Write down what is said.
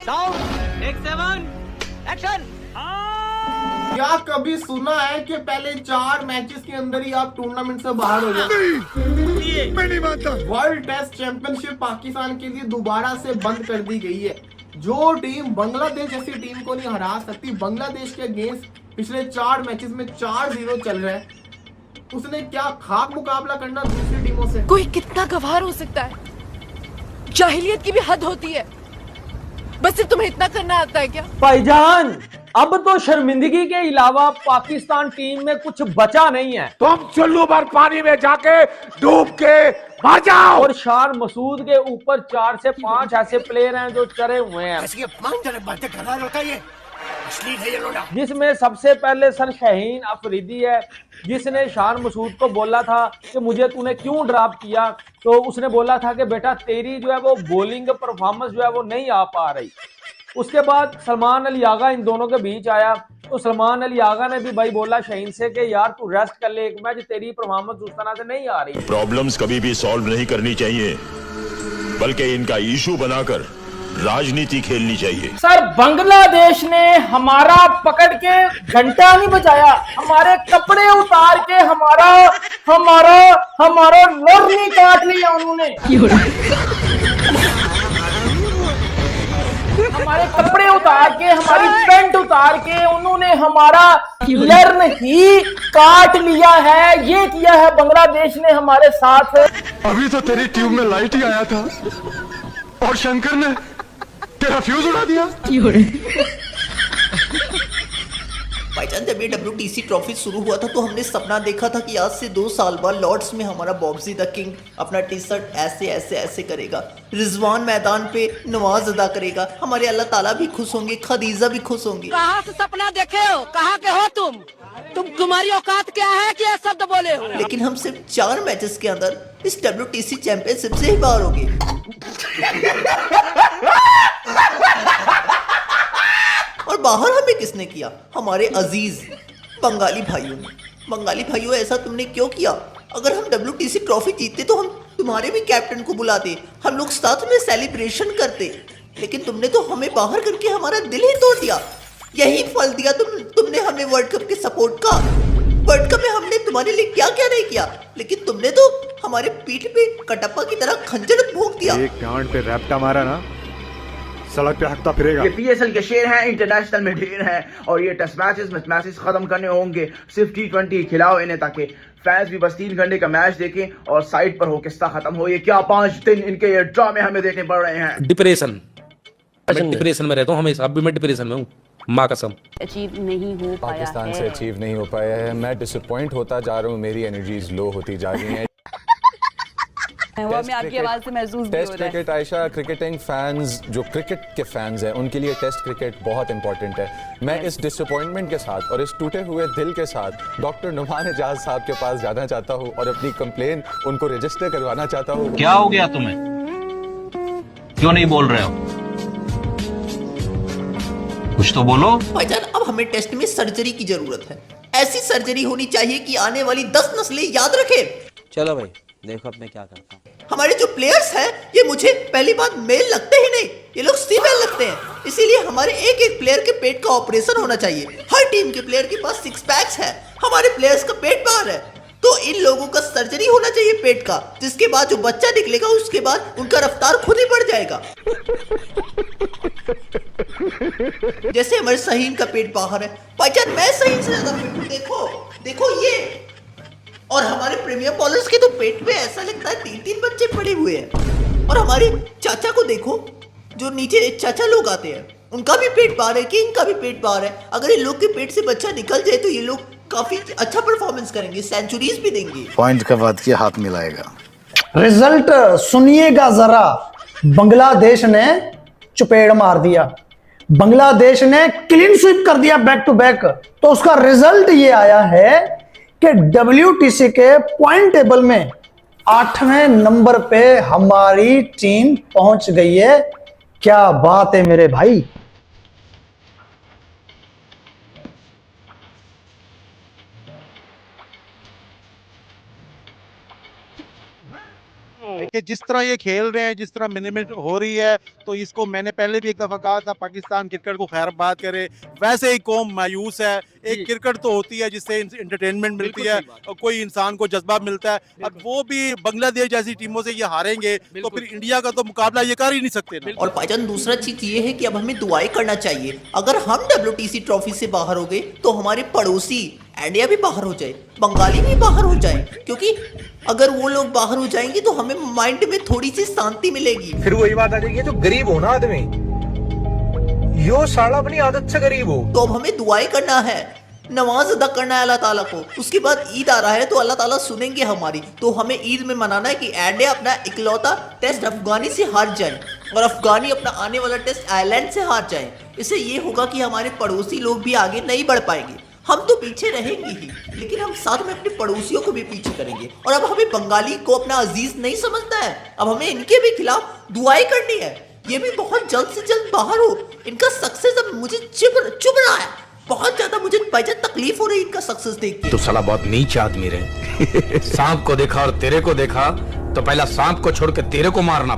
Sound take 7 action. क्या कभी सुना है कि पहले 4 मैचेस के अंदर ही आप टूर्नामेंट से बाहर हो जाए? मैं नहीं मानता। वर्ल्ड टेस्ट चैंपियनशिप पाकिस्तान के लिए दोबारा से बंद कर दी गई है। जो टीम बांग्लादेश जैसी टीम को नहीं हरा सकती, बांग्लादेश के अगेंस्ट पिछले 4 मैचेस में 4-0 चल रहा है, उसने क्या खाक मुकाबला करना दूसरी टीमों से? कोई कितना गवार हो सकता है? जाहिलियत की भी हद होती है। बस सिर्फ तुम्हें इतना करना आता है क्या? भाईजान, अब तो शर्मिंदगी के अलावा पाकिस्तान टीम में कुछ बचा नहीं है। तुम चुल्लू भर पानी में जाके डूब के मर जाओ। और शार मसूद के ऊपर 4 से 5 ऐसे प्लेयर हैं जो चढ़े हुए हैं, जिसमें सबसे पहले सर शाहीन अफरीदी है, जिसने शान मसूद को बोला था कि मुझे तूने क्यों ड्रॉप किया, तो उसने बोला था कि बेटा तेरी जो है वो बॉलिंग परफॉर्मेंस जो है वो नहीं आ पा रही। उसके बाद सलमान अली आगा इन दोनों के बीच आया, तो सलमान अली आगा ने भी भाई बोला शाहीन से कि यार तू रेस्ट कर ले एक मैच, तेरी परफॉर्मेंस उस तरह से नहीं आ रही। प्रॉब्लम्स कभी भी सॉल्व नहीं करनी चाहिए, बल्कि इनका इशू बनाकर राजनीति खेलनी चाहिए। सर बांग्लादेश ने हमारा पकड़ के घंटा नहीं बजाया, हमारे कपड़े उतार के हमारा हमारा हमारा लर नहीं काट लिया उन्होंने। हमारे कपड़े उतार के, हमारी पैंट उतार के उन्होंने हमारा लर्न ही काट लिया है। ये किया है बांग्लादेश ने हमारे साथ। अभी तो तेरी ट्यूब में लाइट ही आया था और शंकर ने तेरा फ्यूज उड़ा दिया। भाईजान, जब ये WTC ट्रॉफी शुरू हुआ था तो हमने सपना देखा था कि आज से 2 साल बाद लॉर्ड्स में हमारा बॉब्जी द किंग अपना टी-शर्ट ऐसे ऐसे ऐसे करेगा, रिजवान मैदान पे नमाज अदा करेगा, हमारे अल्लाह ताला भी खुश होंगे, खदीजा भी खुश होंगी। कहाँ से सपना देखे हो? कहाँ के हो तुम? तुम्हारी औकात क्या है कि ये शब्द बोले हो? लेकिन हम सिर्फ 4 मैचेस के अंदर इस WTC चैंपियनशिप से ही बाहर हो गए। और बाहर हमें किसने किया? हमारे अजीज बंगाली भाइयों ने। बंगाली भाइयों, ऐसा तुमने क्यों किया? अगर हम WTC ट्रॉफी जीतते तो हम तुम्हारे भी कैप्टन को बुलाते, हम लोग साथ में सेलिब्रेशन करते, लेकिन तुमने तो हमें बाहर करके हमारा दिल ही तोड़ दिया। यही फल दिया तुमने हमें वर्ल्ड कप के सपोर्ट का। वर्ल्ड कप में हमने तुम्हारे लिए क्या क्या नहीं किया, लेकिन तुमने तो हमारे पीठ पे कटप्पा की तरह खंजर भोंक दिया। एक गांड पे रैप्टा मारा ना, सड़क पे हकता फिरेगा। ये PSL के शेर हैं, इंटरनेशनल में ढेर हैं, और ये टेस्ट मैचेस खत्म करने होंगे। सिर्फ T20 खिलाओ इन्हें ताकि फैंस भी बस 3 घंटे का मैच देखें और साइड पर हो किस्सा खत्म हो। ये क्या 5 दिन इनके ये ड्रामे हमें देखने पड़ रहे हैं। डिप्रेशन में रहता हूँ हमेशा, अब भी मैं डिप्रेशन में हूँ, माँ कसम। अचीव नहीं हो पाया पाकिस्तान से अचीव नहीं हो पाया है। मैं डिसअपॉइंट होता जा रहा हूँ, मेरी एनर्जीज लो होती जा रही हैं। वो मैं आपकी आवाज से महसूस भी हो टेस्ट रहा है। क्रिकेट, आयशा, क्रिकेटिंग फैंस जो क्रिकेट के फैंस हैं उनके लिए टेस्ट क्रिकेट बहुत इंपॉर्टेंट है। मैं इस डिसअपॉइंटमेंट के साथ और इस टूटे हुए दिल के साथ डॉक्टर नुमान एजाज साहब के पास जाना चाहता हूँ और अपनी कंप्लेन उनको रजिस्टर करवाना चाहता हूँ। क्या हो गया तुम्हें? क्यों नहीं बोल रहे हो? कुछ तो बोलो। भाईजान, अब हमें टेस्ट में सर्जरी की जरूरत है। ऐसी सर्जरी होनी चाहिए कि आने वाली 10 नस्लें याद रखे। चलो भाई, देखो अब मैं क्या करता हूँ। हमारे जो प्लेयर्स हैं ये मुझे पहली बात मेल लगते ही नहीं, ये लोग फीमेल लगते हैं। इसीलिए हमारे एक एक प्लेयर के पेट का ऑपरेशन होना चाहिए। हर टीम के प्लेयर के पास 6 पैक्स है, हमारे प्लेयर्स का पेट बाहर है, तो इन लोगों का सर्जरी होना चाहिए पेट का, जिसके बाद जो बच्चा निकलेगा उसके बाद उनका रफ्तार खुद ही बढ़ जाएगा। जैसे हमारे सहीन का पेट बाहर है, भाईजान मैं सहीन से ज्यादा फिट हूं। देखो ये, और हमारे प्रीमियर बॉलर्स के तो पेट में ऐसा लगता है 3-3 बच्चे पड़े हुए हैं। और हमारे चाचा को देखो, जो नीचे चाचा लोग आते हैं उनका भी पेट बाहर है, किंग का भी पेट बाहर है। अगर इन लोग के पेट से बच्चा निकल जाए तो ये लोग काफी अच्छा परफॉर्मेंस करेंगे, सेंचुरीज भी देंगे। पॉइंट के बाद के हाथ मिलाएगा। रिजल्ट सुनिएगा जरा। बांग्लादेश ने चुपेड़ मार दिया, बांग्लादेश ने क्लीन स्वीप कर दिया बैक टू बैक। तो उसका रिजल्ट ये आया है कि WTC के पॉइंट टेबल में 8वें नंबर पे हमारी टीम पहुंच गई है। क्या बात है मेरे भाई। कि जिस तरह ये खेल रहे हैं, जिस तरह मैनेजमेंट हो रही है, तो इसको मैंने पहले भी एक दफ़ा कहा था, पाकिस्तान क्रिकेट को खैरबाद करे। वैसे ही कौम मायूस है। एक क्रिकेट तो होती है जिससे इंटरटेनमेंट मिलती है और कोई इंसान को जज्बा मिलता है। अब वो भी बांग्लादेश जैसी टीमों से ये हारेंगे तो फिर इंडिया का तो मुकाबला ये कर ही नहीं सकते ना। और भाईजान दूसरा चीज ये है कि अब हमें दुआएं करना चाहिए। अगर हम WTC ट्रॉफी से बाहर हो गए तो हमारे पड़ोसी इंडिया भी बाहर हो जाए, बंगाली भी बाहर हो जाए, क्योंकि अगर वो लोग बाहर हो जाएंगे तो हमें माइंड में थोड़ी सी शांति मिलेगी। फिर वही बात आ जाएगी, जो गरीब हो ना आदमी, यो साला अपनी आदत से गरीब हो। तो अब हमें दुआएं करना है, नमाज अदा करना है अल्लाह ताला को। उसके बाद ईद आ रहा है तो अल्लाह ताला सुनेंगे हमारी। तो हमें ईद में मनाना है कि इंडिया अपना इकलौता टेस्ट अफगानी से हार जाए और अफगानी अपना आने वाला टेस्ट आयरलैंड से हार जाए। इससे ये होगा कि हमारे पड़ोसी लोग भी आगे नहीं बढ़ पाएंगे। हम तो पीछे रहेंगे ही, लेकिन हम साथ में अपने पड़ोसियों को भी पीछे करेंगे। और अब हमें बंगाली को अपना अजीज नहीं समझना है, अब हमें इनके भी खिलाफ दुआएं करनी है। ये भी बहुत जल्द से जल्द बाहर हो। इनका सक्सेस अब मुझे चुभ रहा है, बहुत ज्यादा मुझे भाईजान तकलीफ हो रही है इनका सक्सेस देख के। तो साला बहुत नीच आदमी रहे। सांप को देखा और तेरे को देखा तो पहला सांप को छोड़ के तेरे को मारना